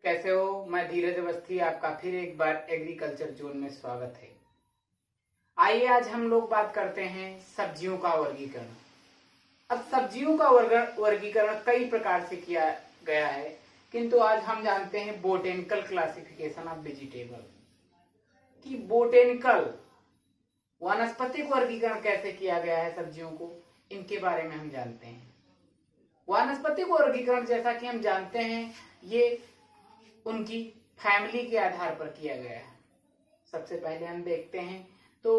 कैसे हो? मैं धीरज अवस्थी, आपका फिर एक बार एग्रीकल्चर जोन में स्वागत है। आइए आज हम लोग बात करते हैं सब्जियों का वर्गीकरण। अब सब्जियों का वर्गीकरण कई प्रकार से किया गया है, किंतु आज हम जानते हैं बोटेनिकल क्लासिफिकेशन ऑफ वेजिटेबल कि बोटेनिकल वानस्पतिक वर्गीकरण कैसे किया गया है सब्जियों को, इनके बारे में हम जानते हैं। वानस्पतिक वर्गीकरण जैसा कि हम जानते हैं ये उनकी फैमिली के आधार पर किया गया है। सबसे पहले हम देखते हैं तो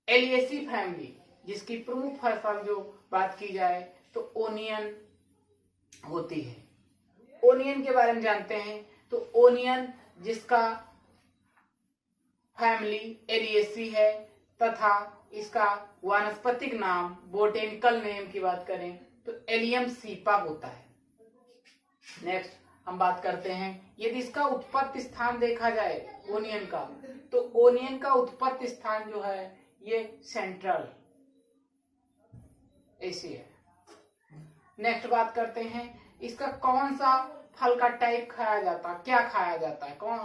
एलिएसी फैमिली, जिसकी प्रमुख फसल जो बात की जाए तो ओनियन होती है। ओनियन के बारे में जानते हैं तो ओनियन जिसका फैमिली एलिएसी है तथा इसका वानस्पतिक नाम बोटेनिकल नेम की बात करें तो एलियम सीपा होता है। नेक्स्ट हम बात करते हैं यदि इसका उत्पत्ति स्थान देखा जाए ओनियन का, तो ओनियन का उत्पत्ति स्थान जो है ये सेंट्रल एशिया है। नेक्स्ट बात करते हैं इसका कौन सा फल का टाइप खाया जाता है, क्या खाया जाता है, कौन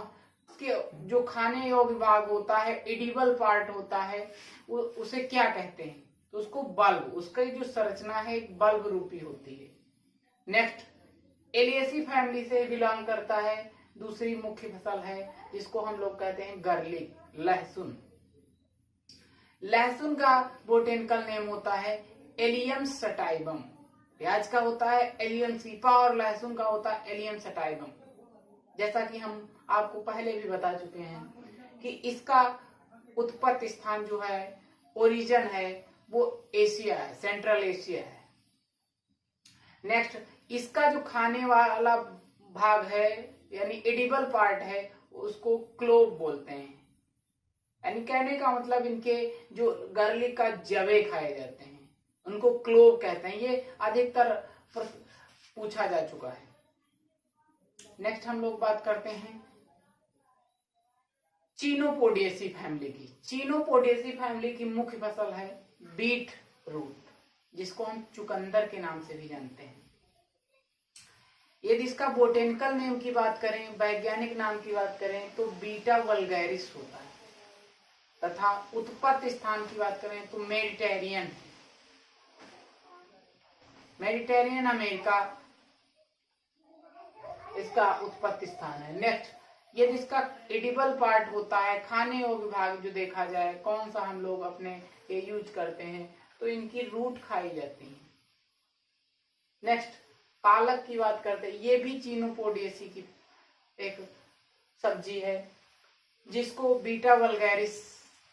के जो खाने योग्य भाग होता है, एडिबल पार्ट होता है, उसे क्या कहते हैं? तो उसको बल्ब, उसकी जो संरचना है एक बल्ब रूपी होती है। नेक्स्ट एलिएसी फैमिली से बिलोंग करता है दूसरी मुख्य फसल है जिसको हम लोग कहते हैं गार्लिक, लहसुन। लहसुन का बोटेनिकल नेम होता है एलियम सटाइबम। प्याज का होता है एलियम सीपा और लहसुन का होता है एलियम सटाइबम। जैसा कि हम आपको पहले भी बता चुके हैं कि इसका उत्पत्ति स्थान जो है, ओरिजिन है, वो एशिया है, सेंट्रल एशिया है। नेक्स्ट इसका जो खाने वाला भाग है यानी एडिबल पार्ट है उसको क्लोव बोलते हैं। यानी कहने का मतलब इनके जो गार्लिक का जवे खाए जाते हैं उनको क्लोव कहते हैं। ये अधिकतर पूछा जा चुका है। नेक्स्ट हम लोग बात करते हैं चीनोपोडिएसी फैमिली की। चीनोपोडिएसी फैमिली की मुख्य फसल है बीट रूट, जिसको हम चुकंदर के नाम से भी जानते हैं। यदि इसका बोटेनिकल नेम की बात करें, वैज्ञानिक नाम की बात करें तो बीटा वल्गैरिस होता है तथा उत्पत्ति स्थान की बात करें तो मेडिटेरियन अमेरिका इसका उत्पत्ति स्थान है। नेक्स्ट यदि इसका एडिबल पार्ट होता है, खाने योग्य भाग जो देखा जाए, कौन सा हम लोग अपने ये यूज करते हैं तो इनकी रूट खाई जाती है। नेक्स्ट पालक की बात करते हैं, ये भी चीनोपोडिएसी की एक सब्जी है जिसको बीटा वल्गैरिस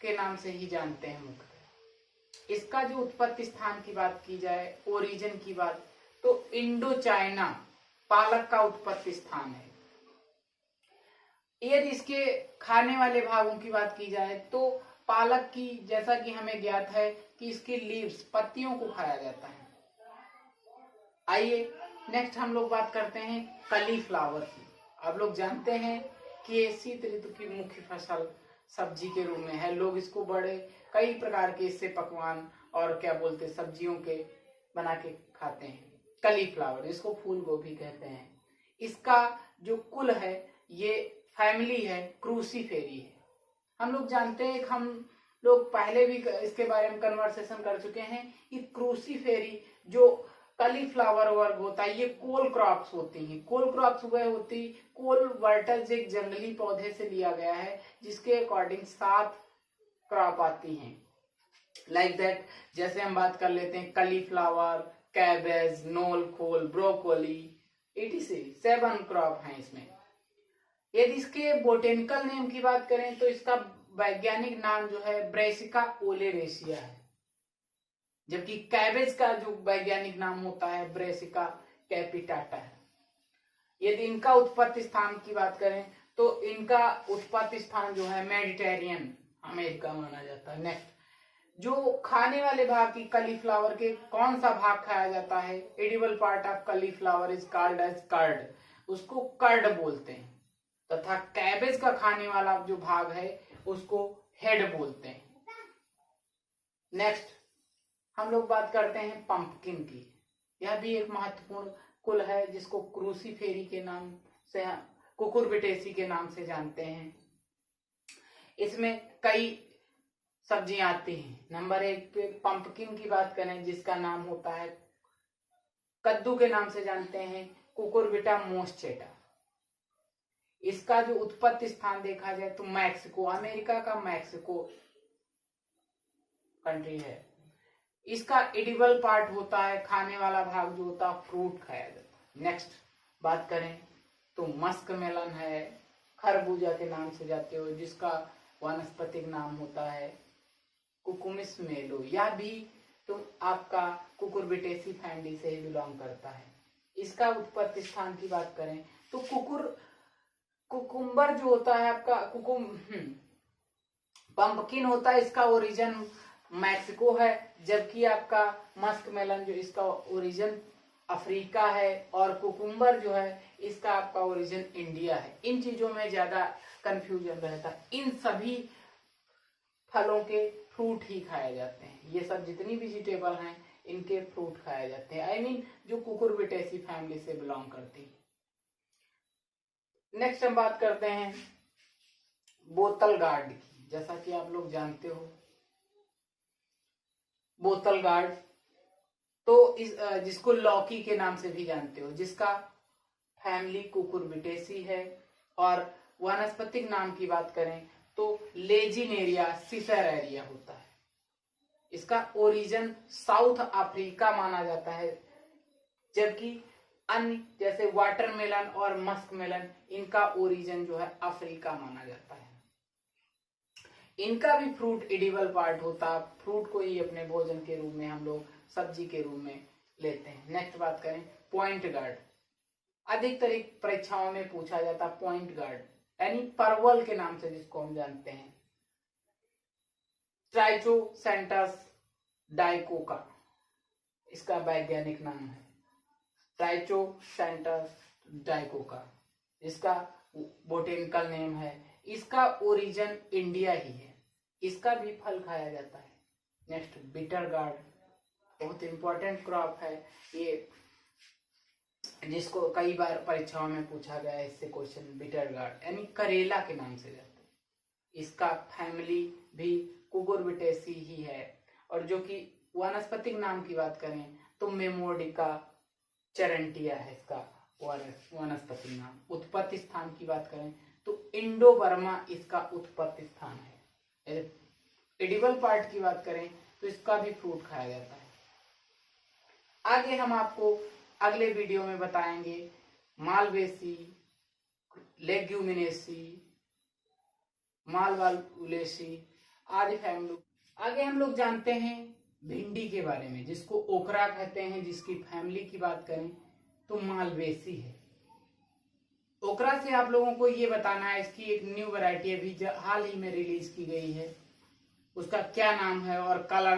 के नाम से ही जानते हैं मुख्यतः। इसका जो उत्पत्ति स्थान की बात की जाए, ओरिजिन की बात, तो इंडो चाइना पालक का उत्पत्ति स्थान है। यदि इसके खाने वाले भागों की बात की जाए तो पालक की, जैसा कि हमें ज्ञात है कि इसकी लीव्स, पत्तियों को खाया जाता है। आइए नेक्स्ट हम लोग बात करते हैं कलीफ्लावर की। आप लोग जानते हैं कि ये शीत ऋतु की मुख्य फसल सब्जी के रूप में है। लोग इसको बड़े कई प्रकार के इससे पकवान और क्या बोलते सब्जियों के बना के खाते हैं। कलीफ्लावर, इसको फूल गोभी कहते हैं। इसका जो कुल है, ये फैमिली है, क्रूसीफेरी है। हम लोग जानते हैं, हम लोग पहले भी इसके बारे में कन्वर्सेशन कर चुके हैं कि क्रूसीफेरी जो कलीफ्लावर वर्ग होता है ये कोल क्रॉप्स होती हैं। कोल क्रॉप्स वह होती, कोल वर्टल्स एक जंगली पौधे से लिया गया है जिसके अकॉर्डिंग 7 क्रॉप आती हैं। लाइक दैट, जैसे हम बात कर लेते हैं कलीफ्लावर, कैबेज, नोल खोल, ब्रोकोली, etc 7 क्रॉप हैं इसमें। यदि इसके बोटेनिकल नेम की बात करें तो इसका वैज्ञानिक नाम जो है ब्रेसिका ओलेरेसिया है, जबकि कैबेज का जो वैज्ञानिक नाम होता है ब्रेसिका कैपिटाटा है। यदि इनका उत्पत्ति स्थान की बात करें तो इनका उत्पत्ति स्थान जो है मेडिटेरियन अमेरिका माना जाता है। नेक्स्ट जो खाने वाले भाग की कलीफ्लावर के कौन सा भाग खाया जाता है, edible part of cauliflower is called as curd, उसको कर्ड बोलते हैं, तथा कैबेज का खाने वाला जो भाग है उसको हेड बोलते हैं। नेक्स्ट हम लोग बात करते हैं पंपकिन की। यह भी एक महत्वपूर्ण कुल है जिसको क्रूसीफेरी के नाम से कुकुरबिटेसी के नाम से जानते हैं। इसमें कई सब्जियां आती हैं। नंबर 1 पे पंपकिन की बात करें जिसका नाम होता है कद्दू के नाम से जानते हैं कुकुरबिटा मोस्चेटा। इसका जो उत्पत्ति स्थान देखा जाए तो मैक्सिको, अमेरिका का मैक्सिको कंट्री है। इसका एडिबल पार्ट होता है, खाने वाला भाग जो होता है फ्रूट खाया जाता है। नेक्स्ट बात करें तो मस्क मेलन है, खरबूजा के नाम से जाते हो, जिसका वानस्पतिक नाम होता है कुकुमिस मेलो। यह भी तो आपका कुकुरबिटेसी फैमिली से ही बिलोंग करता है। इसका उत्पत्ति स्थान की बात करें तो कुकुम्बर जो होता है आपका पंपकिन होता है, इसका ओरिजिन मैक्सिको है, जबकि आपका मस्क मेलन जो इसका ओरिजिन अफ्रीका है, और कुकुम्बर जो है इसका आपका ओरिजिन इंडिया है। इन चीजों में ज्यादा कंफ्यूजन रहता है। इन सभी फलों के फ्रूट ही खाए जाते हैं। ये सब जितनी वेजिटेबल हैं इनके फ्रूट खाए जाते हैं, आई मीन जो कुकुरबिटेसी फैमिली से बिलोंग करती है। नेक्स्ट हम बात करते हैं बोतल गार्ड की। जैसा कि आप लोग जानते हो बोतल गार्ड तो जिसको लौकी के नाम से भी जानते हो, जिसका फैमिली कुकुरबिटेसी है। और वानस्पतिक नाम की बात करें तो लेजिनेरिया सिसेरेरिया होता है। इसका ओरिजिन साउथ अफ्रीका माना जाता है, जबकि अन्य जैसे वाटरमेलन और मस्क मेलन इनका ओरिजिन जो है अफ्रीका माना जाता है। इनका भी फ्रूट एडिबल पार्ट होता है। फ्रूट को ही अपने भोजन के रूप में हम लोग सब्जी के रूप में लेते हैं। नेक्स्ट बात करें पॉइंट गार्ड। अधिकतर परीक्षाओं में पूछा जाता पॉइंट गार्ड, यानी परवल के नाम से जिसको हम जानते हैं। ट्राइचोसेंटस डाइकोका इसका वैज्ञानिक नाम है, ट्राइचोसेंटस डाइकोका। इसका बोटेनिकल नेम है। इसका ओरिजिन इंडिया ही है। इसका भी फल खाया जाता है। नेक्स्ट बिटर गार्ड, बहुत इंपॉर्टेंट क्रॉप है ये, जिसको कई बार परीक्षाओं में पूछा गया है इससे क्वेश्चन। बिटर गार्ड यानी करेला के नाम से जाते हैं। इसका फैमिली भी कुकुरबिटेसी ही है। और जो कि वानस्पतिक नाम की बात करें तो मेमोडिका चरंटिया है इसका वानस्पतिक नाम। उत्पत्ति स्थान की बात करें तो इंडो बर्मा इसका उत्पत्ति स्थान है। एडिबल पार्ट की बात करें तो इसका भी फ्रूट खाया जाता है। आगे हम आपको अगले वीडियो में बताएंगे मालवेसी, लेग्यूमिनेसी, मालवालुलेसी आदि फैमिली। आगे हम लोग जानते हैं भिंडी के बारे में, जिसको ओकरा कहते हैं। जिसकी फैमिली की बात करें तो मालवेसी है। ओकरा से आप लोगों को ये बताना है, इसकी एक न्यू वैरायटी अभी हाल ही में रिलीज की गई है, उसका क्या नाम है और कलर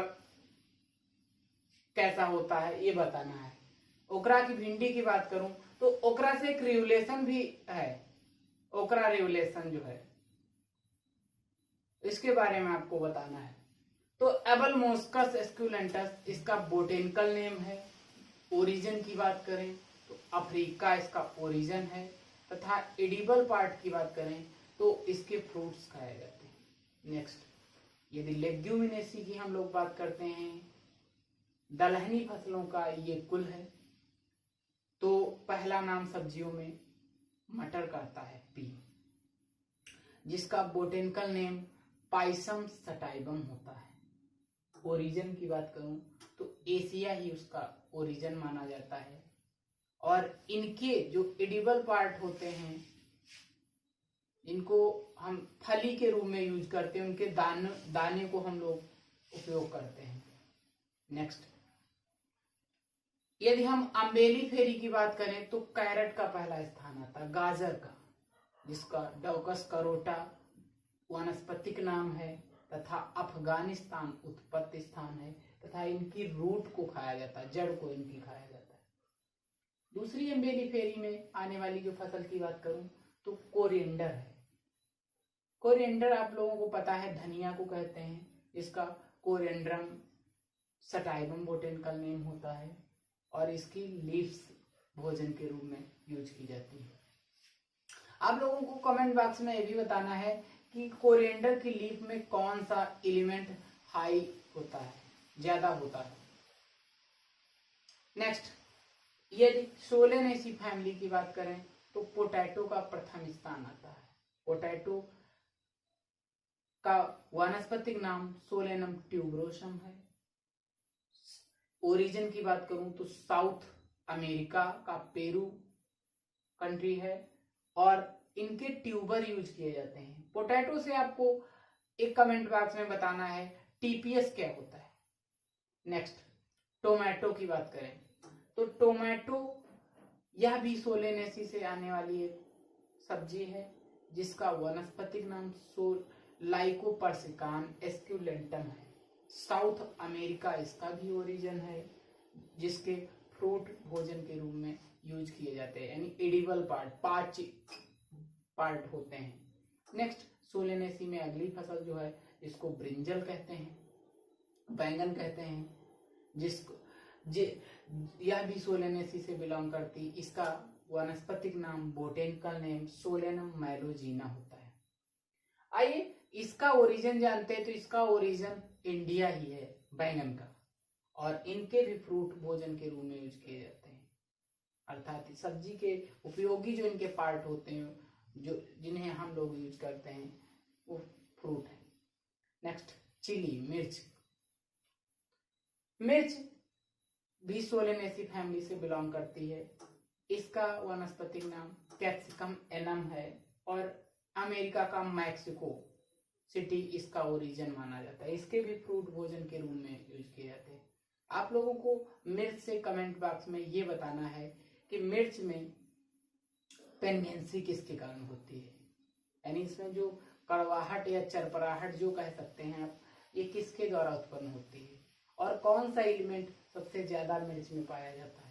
कैसा होता है ये बताना है। ओकरा की भिंडी की बात करूं तो ओकरा से एक रिवलेशन भी है, ओकरा रिवलेशन जो है इसके बारे में आपको बताना है। तो एबलमोस्कस एस्कुलेंटस इसका बोटेनिकल नेम है। ओरिजिन की बात करें तो अफ्रीका इसका ओरिजिन है, तथा एडिबल पार्ट की बात करें तो इसके फ्रूट्स खाए जाते हैं। नेक्स्ट यदि लेग्यूमिनेसी की हम लोग बात करते हैं, दलहनी फसलों का ये कुल है। तो पहला नाम सब्जियों में मटर का आता है पी, जिसका बोटेनिकल नेम पाइसम सटाइबम होता है। ओरिजिन की बात करूं तो एशिया ही उसका ओरिजिन माना जाता है। और इनके जो एडिबल पार्ट होते हैं इनको हम फली के रूप में यूज करते हैं, उनके दाने को हम लोग उपयोग करते हैं। नेक्स्ट यदि हम अम्बेली फेरी की बात करें तो कैरेट का पहला स्थान आता है, गाजर का, जिसका डॉकस करोटा वानस्पतिक नाम है तथा अफगानिस्तान उत्पत्ति स्थान है, तथा इनकी रूट को खाया जाता है, जड़ को इनकी खाया जाता है। दूसरी अम्बेली फेरी में आने वाली जो फसल की बात करूं तो कोरिएंडर है। कोरिएंडर आप लोगों को पता है धनिया को कहते हैं, इसका कोरिएंड्रम सटाइबम बोटेनिकल नेम होता है, और इसकी लीव्स भोजन के रूप में यूज की जाती है। आप लोगों को कमेंट बॉक्स में ये भी बताना है कि कोरिएंडर की लीफ में कौन सा एलिमेंट हाई होता है, ज्यादा होता है। नेक्स्ट, यदि सोलेनेसी फैमिली की बात करें तो पोटैटो का प्रथम स्थान आता है। पोटैटो का वानस्पतिक नाम सोलेनम ट्यूबरोसम है। ओरिजिन की बात करूं तो साउथ अमेरिका का पेरू कंट्री है और इनके ट्यूबर यूज किए जाते हैं। पोटैटो से आपको एक कमेंट बॉक्स में बताना है टीपीएस क्या होता है। नेक्स्ट, टोमेटो की बात करें तो टोमेटो यह भी सोलेनेसी से आने वाली एक सब्जी है जिसका वनस्पतिक नाम लाइकोपर्सिकान एस्क्युलेंटम है। साउथ अमेरिका इसका भी ओरिजिन है जिसके फ्रूट भोजन के रूप में यूज किए जाते हैं, यानी एडिबल पार्ट पार्ट होते हैं। नेक्स्ट, सोलेनेसी में अगली फसल जो है इसको ब्रिंजल कहते हैं, बैंगन कहते हैं, जिसको यह भी सोलेनेसी से बिलोंग करती। इसका वनस्पतिक नाम बोटेनिकल नेम सोलेनम मैलोजीना होता है। आइए इसका ओरिजिन जानते हैं तो इसका ओरिजिन इंडिया ही है बैंगन का, और इनके भी फ्रूट भोजन के रूप में यूज किए जाते हैं, अर्थात सब्जी के उपयोगी जो इनके पार्ट होते हैं जो जिन्हें हम लोग यूज करते हैं वो फ्रूट है। नेक्स्ट, चिली मिर्च। मिर्च भी सोलेनेसी फैमिली से बिलोंग करती है। इसका वनस्पतिक नाम कैप्सिकम एनम है और अमेरिका का मैक्सिको सिटी इसका ओरिजिन माना जाता है। इसके भी फ्रूट भोजन के रूप में यूज किए जाते हैं। आप लोगों को मिर्च से कमेंट बॉक्स में ये बताना है कि मिर्च में पेंगेंसी किसके कारण होती है, यानी इसमें जो कड़वाहट या चरपराहट जो कह सकते हैं आप, ये किसके द्वारा उत्पन्न होती है और कौन सा एलिमेंट सबसे ज्यादा मिर्च में पाया जाता है।